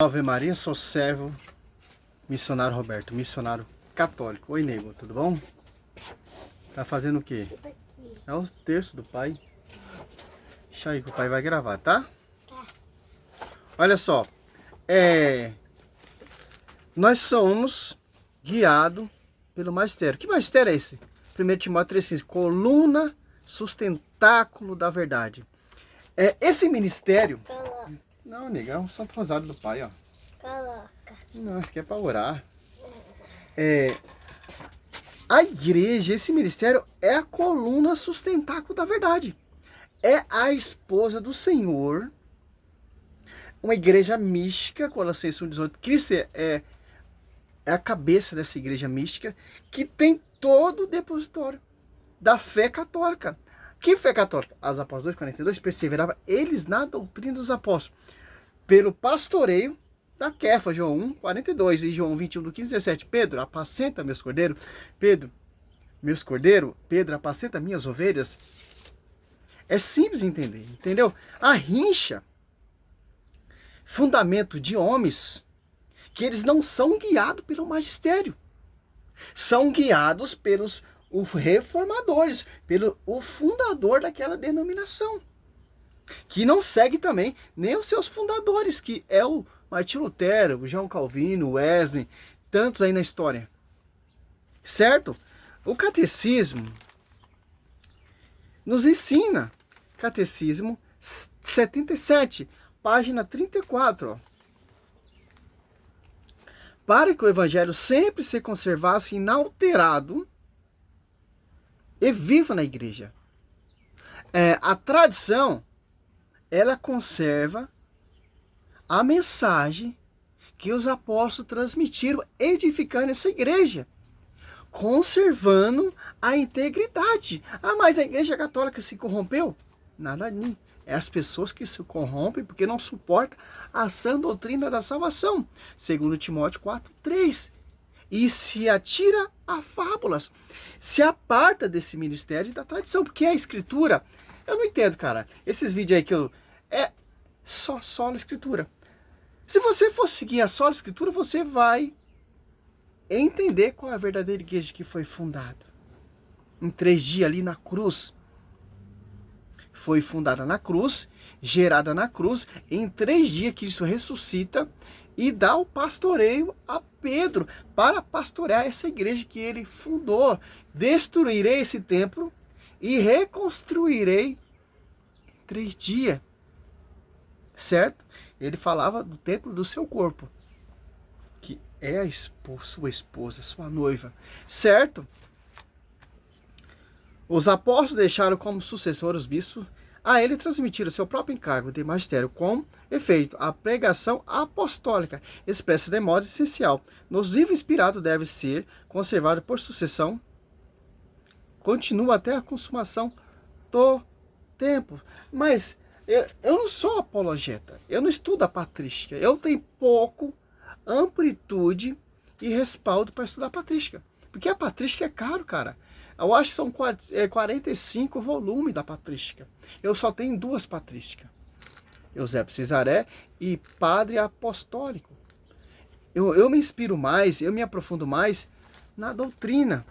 Ave Maria, sou servo, missionário Roberto, missionário católico. Oi, nego, tudo bom? Tá fazendo o quê? É o terço do pai. Deixa aí que o pai vai gravar, tá? Olha só, nós somos guiados pelo magistério. Que magistério é esse? 1 Timóteo 3,5, coluna, sustentáculo da verdade. Esse ministério... Não, nega, é um Santo Rosário do Pai, ó. Coloca. Não, isso aqui é pra orar. A igreja, esse ministério, é a coluna sustentáculo da verdade. É a esposa do Senhor. Uma igreja mística, Colossenses 1,18. Cristo é a cabeça dessa igreja mística, que tem todo o depositório da fé católica. Que fé católica? As apóstolos 2,42 perseveravam eles na doutrina dos apóstolos, pelo pastoreio da Kefa, João 1,42 e João 21, do 15, 17. Pedro, apacenta meus cordeiros. Pedro, apacenta minhas ovelhas. É simples entender, entendeu? A rincha, fundamento de homens, que eles não são guiados pelo magistério. São guiados pelos reformadores, o fundador daquela denominação. Que não segue também nem os seus fundadores, que é o Martinho Lutero, o João Calvino, o Wesley, tantos aí na história. Certo? O catecismo nos ensina, catecismo 77, página 34, ó. Para que o evangelho sempre se conservasse inalterado e viva na igreja. A tradição, ela conserva a mensagem que os apóstolos transmitiram, edificando essa igreja, conservando a integridade. Ah, mas a igreja católica se corrompeu? Nada nisso. É as pessoas que se corrompem porque não suportam a sã doutrina da salvação. 2 Timóteo 4,3. E se atira a fábulas. Se aparta desse ministério e da tradição. Porque a escritura... Eu não entendo, cara. Esses vídeos aí que eu... É só a escritura. Se você for seguir a só a escritura, você vai entender qual é a verdadeira igreja que foi fundada. Em 3 dias ali na cruz. Foi fundada na cruz, gerada na cruz. Em 3 dias Cristo ressuscita e dá o pastoreio a Pedro para pastorear essa igreja que ele fundou. Destruirei esse templo e reconstruirei em 3 dias. Certo? Ele falava do templo do seu corpo, que é sua esposa, sua noiva. Certo? Os apóstolos deixaram como sucessor os bispos, a ele transmitiram seu próprio encargo de magistério, com efeito, a pregação apostólica, expressa de modo essencial. Nos livros inspirados deve ser conservado por sucessão, continua até a consumação do tempo. Mas eu não sou apologeta, eu não estudo a patrística, eu tenho pouco amplitude e respaldo para estudar a patrística, porque a patrística é caro, cara. Eu acho que são 45 volumes da patrística. Eu só tenho 2 patrísticas. Eusébio Cesaré e Padre Apostólico. Eu me inspiro mais, eu me aprofundo mais na doutrina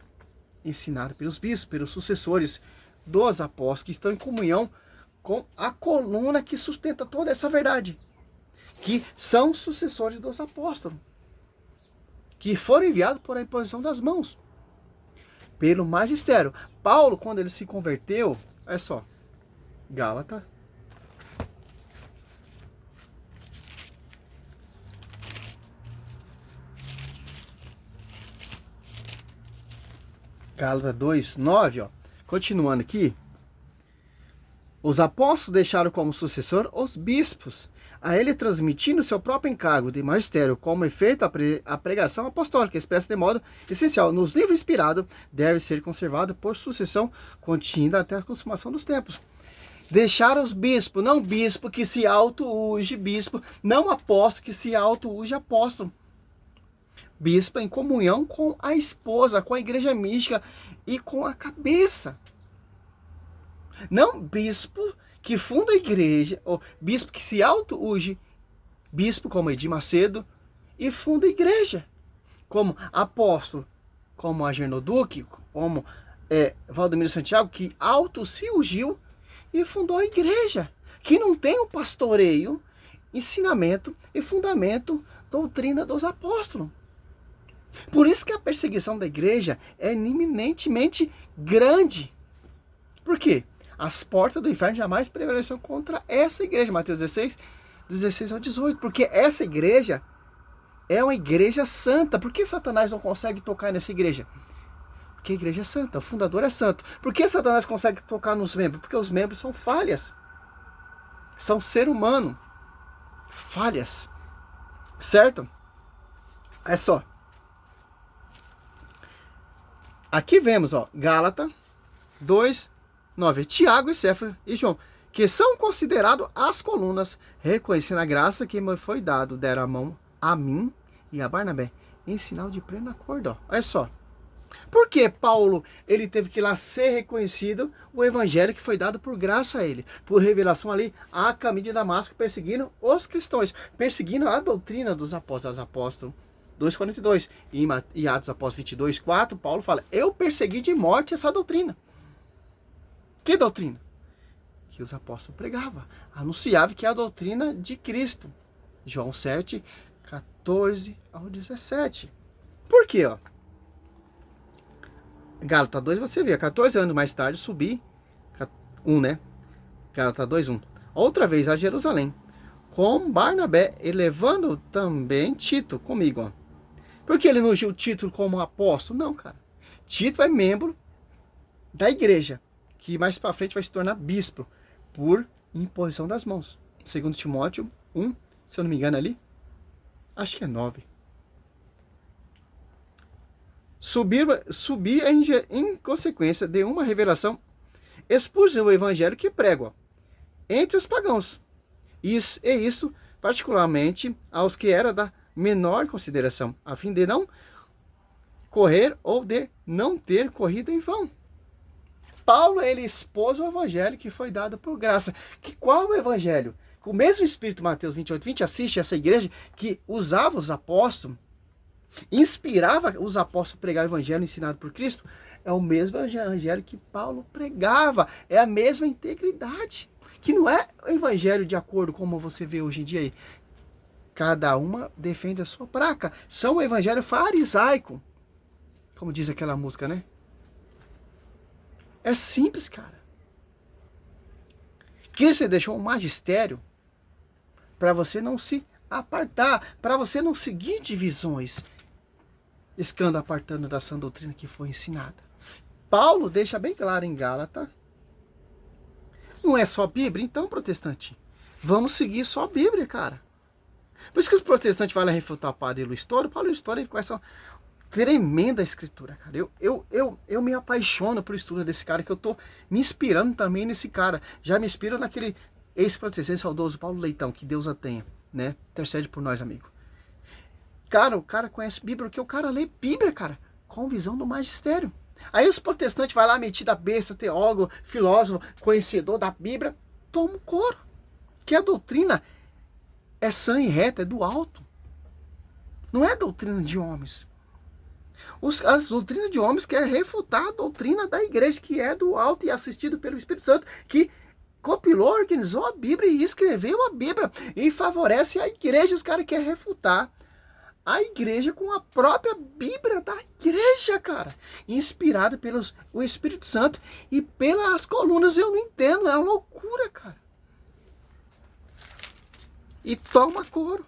ensinada pelos bispos, pelos sucessores dos apóstolos, que estão em comunhão com a coluna que sustenta toda essa verdade. Que são sucessores dos apóstolos. Que foram enviados por a imposição das mãos. Pelo magistério. Paulo, quando ele se converteu, olha só, Gálatas, Gálatas 2:9, ó, continuando aqui, os apóstolos deixaram como sucessor os bispos, a ele transmitindo seu próprio encargo de magistério, como efeito a pregação apostólica, expressa de modo essencial. Nos livros inspirados, deve ser conservado por sucessão contínua até a consumação dos tempos. Deixar os bispos, não bispo que se auto-unge bispo, não apóstolo que se auto-unge apóstolo. Bispo em comunhão com a esposa, com a igreja mística e com a cabeça. Não bispo que funda a igreja, ou bispo que se auto-unge bispo como Edir Macedo, e funda a igreja, como apóstolo, como Agenor Duque, como Valdemiro Santiago, que autocirurgiu e fundou a igreja, que não tem o pastoreio, ensinamento e fundamento, doutrina dos apóstolos. Por isso que a perseguição da igreja é eminentemente grande. Por quê? As portas do inferno jamais prevaleceram contra essa igreja. Mateus 16, 16 ao 18. Porque essa igreja é uma igreja santa. Por que Satanás não consegue tocar nessa igreja? Porque a igreja é santa, o fundador é santo. Por que Satanás consegue tocar nos membros? Porque os membros são falhas. São ser humano. Falhas. Certo? É só. Aqui vemos, ó, Gálatas 2, 9. Tiago e Cefas e João, que são considerados as colunas, reconhecendo a graça que me foi dado, deram a mão a mim e a Barnabé, em sinal de pleno acordo. Ó. Olha só. Por que Paulo ele teve que ir lá ser reconhecido o evangelho que foi dado por graça a ele, por revelação ali a caminho de Damasco, perseguindo os cristãos, perseguindo a doutrina dos apóstolos. 2,42 e Atos Apóstolos 22, 4, Paulo fala, eu persegui de morte essa doutrina. Que doutrina? Que os apóstolos pregavam, anunciava que é a doutrina de Cristo. João 7, 14 ao 17. Por quê? Ó? Gálatas 2, você vê, 14 anos mais tarde, subi, 1, né? Gálatas 2, 1. Outra vez a Jerusalém, com Barnabé, e levando também Tito comigo, ó. Por que ele não ungiu Tito como apóstolo? Não, cara. Tito é membro da igreja, que mais para frente vai se tornar bispo, por imposição das mãos. Segundo Timóteo 1, se eu não me engano ali, acho que é 9. Subir em consequência de uma revelação, expus o evangelho que prego entre os pagãos. Isso particularmente aos que era da menor consideração, a fim de não correr ou de não ter corrido em vão. Paulo, ele expôs o evangelho que foi dado por graça. Qual é o evangelho? O mesmo Espírito, Mateus 28, 20, assiste essa igreja que usava os apóstolos, inspirava os apóstolos a pregar o evangelho ensinado por Cristo, é o mesmo evangelho que Paulo pregava, é a mesma integridade, que não é o evangelho de acordo como você vê hoje em dia aí. Cada uma defende a sua praca. São o evangelho farisaico, como diz aquela música, né? É simples, cara. Cristo deixou um magistério para você não se apartar, para você não seguir divisões, escando apartando da sã doutrina que foi ensinada. Paulo deixa bem claro em Gálatas, não é só Bíblia, então, protestante, vamos seguir só a Bíblia, cara. Por isso que os protestantes vão lá refutar o Padre Lustorio. O Padre Lustorio, ele conhece uma tremenda escritura, cara. Eu me apaixono por estudo desse cara, que eu tô me inspirando também nesse cara. Já me inspiro naquele ex-protestante saudoso Paulo Leitão, que Deus a tenha, né? Intercede por nós, amigo. Cara, o cara conhece Bíblia, porque o cara lê Bíblia, cara, com visão do magistério. Aí os protestantes vão lá metido a besta, teólogo, filósofo, conhecedor da Bíblia, toma um couro. Que a doutrina é sã e reta, é do alto. Não é doutrina de homens. As doutrinas de homens querem refutar a doutrina da igreja, que é do alto e assistido pelo Espírito Santo, que compilou, organizou a Bíblia e escreveu a Bíblia e favorece a igreja. Os caras querem refutar a igreja com a própria Bíblia da igreja, cara, inspirada pelo Espírito Santo e pelas colunas. Eu não entendo, é uma loucura, cara. E toma couro.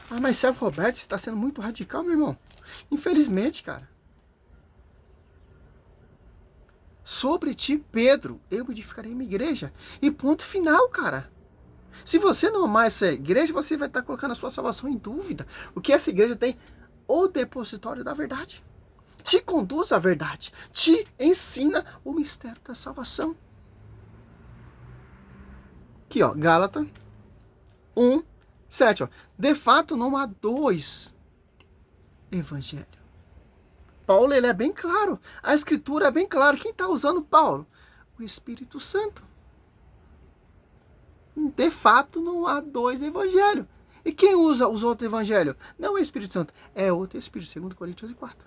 Ah, mas Sérgio Roberto, você está sendo muito radical, meu irmão. Infelizmente, cara. Sobre ti, Pedro, eu edificarei minha igreja. E ponto final, cara. Se você não amar essa igreja, você vai estar colocando a sua salvação em dúvida. Porque essa igreja tem o depositório da verdade. Te conduz à verdade. Te ensina o mistério da salvação. Aqui, ó, Gálatas 1, 7, ó. De fato, não há dois evangelhos. Paulo, ele é bem claro. A escritura é bem clara. Quem está usando Paulo? O Espírito Santo. De fato, não há dois evangelhos. E quem usa os outros evangelhos? Não é o Espírito Santo, é outro Espírito, 2 Coríntios 4.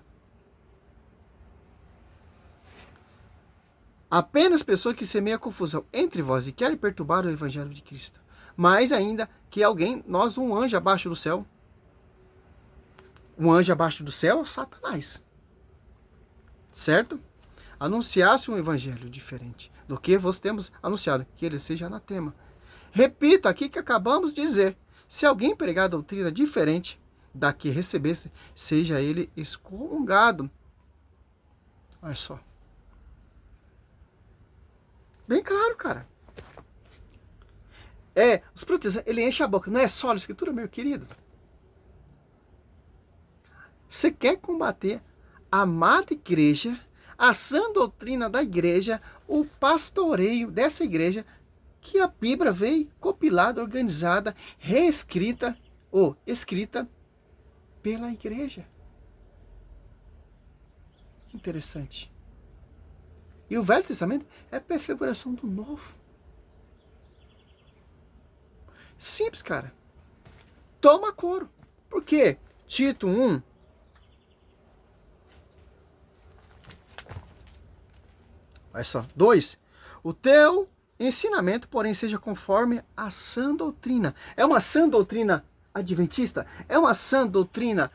Apenas pessoa que semeia confusão entre vós e quer perturbar o evangelho de Cristo. Mais ainda que alguém, nós um anjo abaixo do céu. Um anjo abaixo do céu é Satanás. Certo? Anunciasse um evangelho diferente do que vos temos anunciado, que ele seja anatema. Repito aqui que acabamos de dizer, se alguém pregar doutrina diferente da que recebesse, seja ele excomungado. Olha só. Bem claro, cara. Os protestantes, ele enche a boca, não é só a escritura, meu querido? Você quer combater a amada igreja, a sã doutrina da igreja, o pastoreio dessa igreja, que a Bíblia veio compilada, organizada, reescrita ou escrita pela igreja. Que interessante. E o Velho Testamento é a prefiguração do Novo. Simples, cara. Toma couro. Por quê? Tito 1. Olha só. 2. O teu ensinamento, porém, seja conforme a sã doutrina. É uma sã doutrina adventista? É uma sã doutrina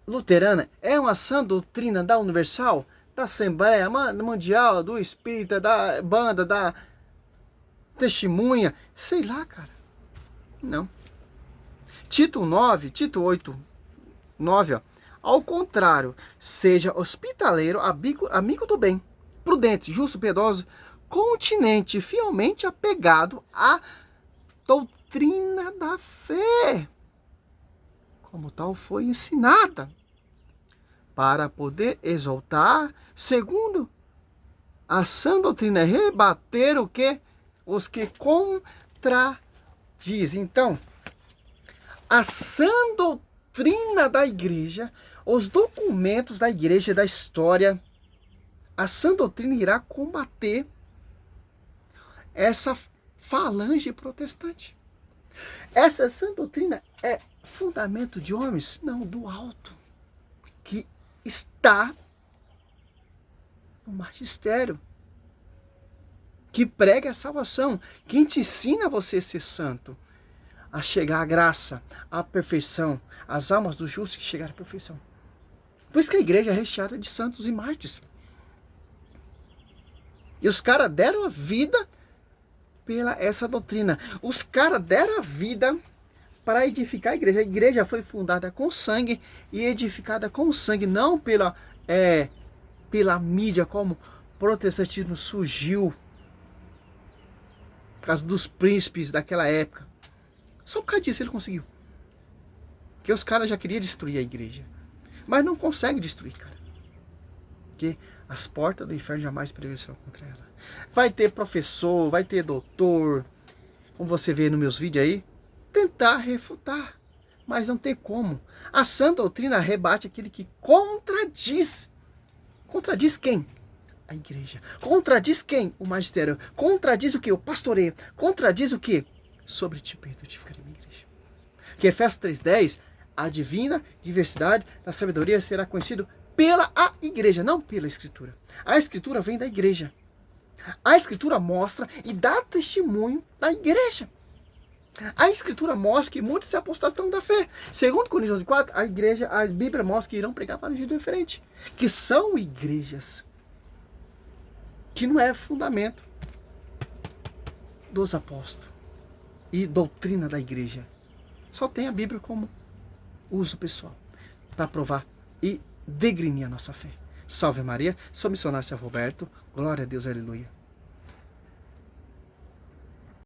luterana? É uma sã doutrina da Universal? Da Assembleia Mundial, do Espírita, da Banda, da Testemunha? Sei lá, cara. Não. Tito 9, Tito 8, 9, ó. Ao contrário, seja hospitaleiro, amigo do bem, prudente, justo, piedoso, continente, fielmente apegado à doutrina da fé, como tal foi ensinada, para poder exaltar, segundo a sã doutrina, rebater o que? Os que contradizem. Então, a sã doutrina da igreja, os documentos da igreja, da história, a sã doutrina irá combater essa falange protestante. Essa sã doutrina é fundamento de homens? Não, do alto, que está no magistério, que prega a salvação, quem te ensina a você ser santo, a chegar à graça, à perfeição, as almas dos justos que chegaram à perfeição. Por isso que a igreja é recheada de santos e mártires. E os caras deram a vida pela essa doutrina. Os caras deram a vida para edificar a igreja. A igreja foi fundada com sangue e edificada com sangue, não pela mídia, como o protestantismo surgiu por causa dos príncipes daquela época. Só por causa disso ele conseguiu. Porque os caras já queriam destruir a igreja. Mas não conseguem destruir, cara. Porque as portas do inferno jamais prevalecerão contra ela. Vai ter professor, vai ter doutor, como você vê nos meus vídeos aí, tentar refutar. Mas não tem como. A sã doutrina rebate aquele que contradiz. Contradiz quem? A igreja. Contradiz quem? O magistério. Contradiz o que? O pastoreio. Contradiz o que? Sobre ti, Pedro, te ficarei na igreja. Que Efésios 3:10, a divina diversidade da sabedoria será conhecido pela a igreja, não pela escritura. A escritura vem da igreja. A escritura mostra e dá testemunho da igreja. A escritura mostra que muitos se apostatam da fé. Segundo Coríntios 4, a Bíblia mostra que irão pregar para um jeito diferente. Que são igrejas que não é fundamento dos apóstolos e doutrina da igreja. Só tem a Bíblia como uso pessoal para provar e degrinir a nossa fé. Salve Maria, sou missionário Sérgio Roberto. Glória a Deus, aleluia.